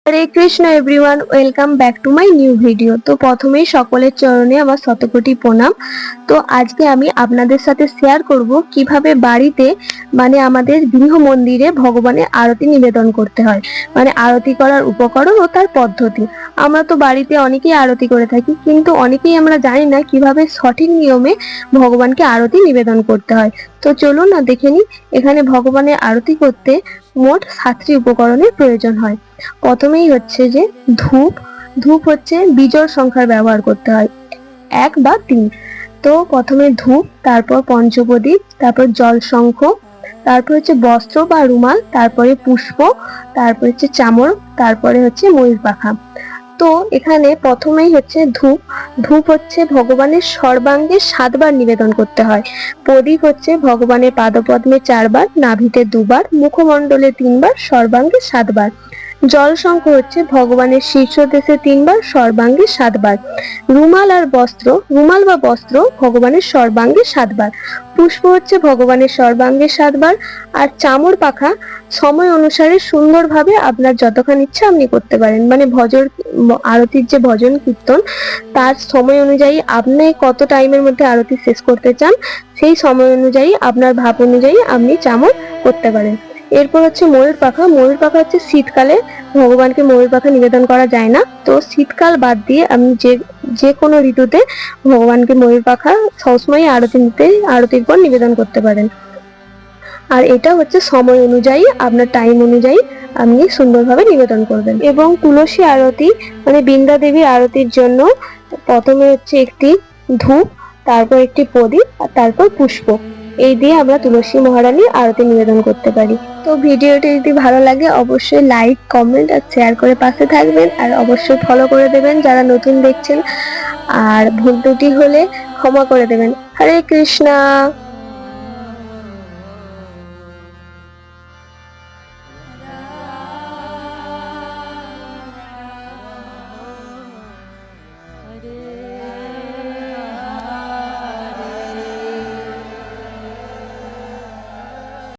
Hare Krishna everyone, welcome back to my new video. তো প্রথমেই সকলের চরণে আমার শতকোটি প্রণাম। তো আজকে আমি আপনাদের সাথে শেয়ার করব কিভাবে বাড়িতে আমাদের গৃহ মন্দিরে ভগবানের আরতি নিবেদন করতে হয়, আরতি করার উপকরণ ও তার পদ্ধতি। আমরা তো বাড়িতে অনেকেই আরতি করে থাকি, কিন্তু অনেকেই আমরা জানি না কিভাবে সঠিক নিয়মে ভগবানকে আরতি নিবেদন করতে হয়। তো চলুন না দেখে নিই। এখানে ভগবানের আরতি করতে মোট 7টি উপকরণের প্রয়োজন হয়। প্রথমেই হচ্ছে যে ধূপ। ধূপ হচ্ছে বিজোড় সংখ্যার ব্যবহার করতে হয়, 1 বা 3। তো প্রথমে ধূপ, তারপর পঞ্চপ্রদীপ, তারপর জল শঙ্খ, তারপর হচ্ছে বস্ত্র বা রুমাল, তারপরে পুষ্প, তারপর হচ্ছে চামর, তারপরে হচ্ছে ময়ূর পাখা। তো এখানে প্রথমেই হচ্ছে ধূপ। ধূপ হচ্ছে ভগবানের সর্বাঙ্গে 7 বার নিবেদন করতে হয়। প্রদীপ হচ্ছে ভগবানের পাদপদ্মে 4 বার, নাভিতে 2 বার, মুখমণ্ডলে 3 বার, সর্বাঙ্গে 7 বার। জল শঙ্খ হচ্ছে ভগবানের শীর্ষদেশে 3 বার, সর্বাঙ্গে 7 বার। রুমাল আর বস্ত্র, রুমাল বা বস্ত্র ভগবানের সর্বাঙ্গে 7 বার। পুষ্প হচ্ছে ভগবানের সর্বাঙ্গে 7 বার। আর চামর পাখা সময় অনুসারে সুন্দরভাবে আপনার যতক্ষণ ইচ্ছা আপনি করতে পারেন। ভজন আরতির যে ভজন কীর্তন, তার সময় অনুযায়ী আপনি কত টাইমের মধ্যে আরতি শেষ করতে চান, সেই সময় অনুযায়ী আপনার ভাব অনুযায়ী আপনি চামর করতে পারেন। এরপর হচ্ছে ময়ূর পাখা। ময়ূর পাখা হচ্ছে শীতকালে ভগবানকে ময়ূর পাখা নিবেদন করা যায় না, তো শীতকাল বাদ দিয়ে আপনি যে কোনো ঋতুতে ভগবানকে ময়ূর পাখা সবসময় আরতির পর নিবেদন করতে পারেন। আর এটা হচ্ছে সময় অনুযায়ী, আপনার টাইম অনুযায়ী আপনি সুন্দরভাবে নিবেদন করবেন। এবং তুলসী আরতি বৃন্দা দেবী আরতির জন্য প্রথমে হচ্ছে একটি ধূপ, তারপর একটি প্রদীপ, আর তারপর পুষ্প, এই দিয়ে আমরা তুলসী মহারানীর আরতি নিবেদন করতে পারি। তো ভিডিওটি যদি ভালো লাগে অবশ্যই লাইক, কমেন্ট আর শেয়ার করে পাশে থাকবেন, আর অবশ্যই ফলো করে দেবেন যারা নতুন দেখছেন। আর ভুল ত্রুটি হলে ক্ষমা করে দেবেন। হরে কৃষ্ণা।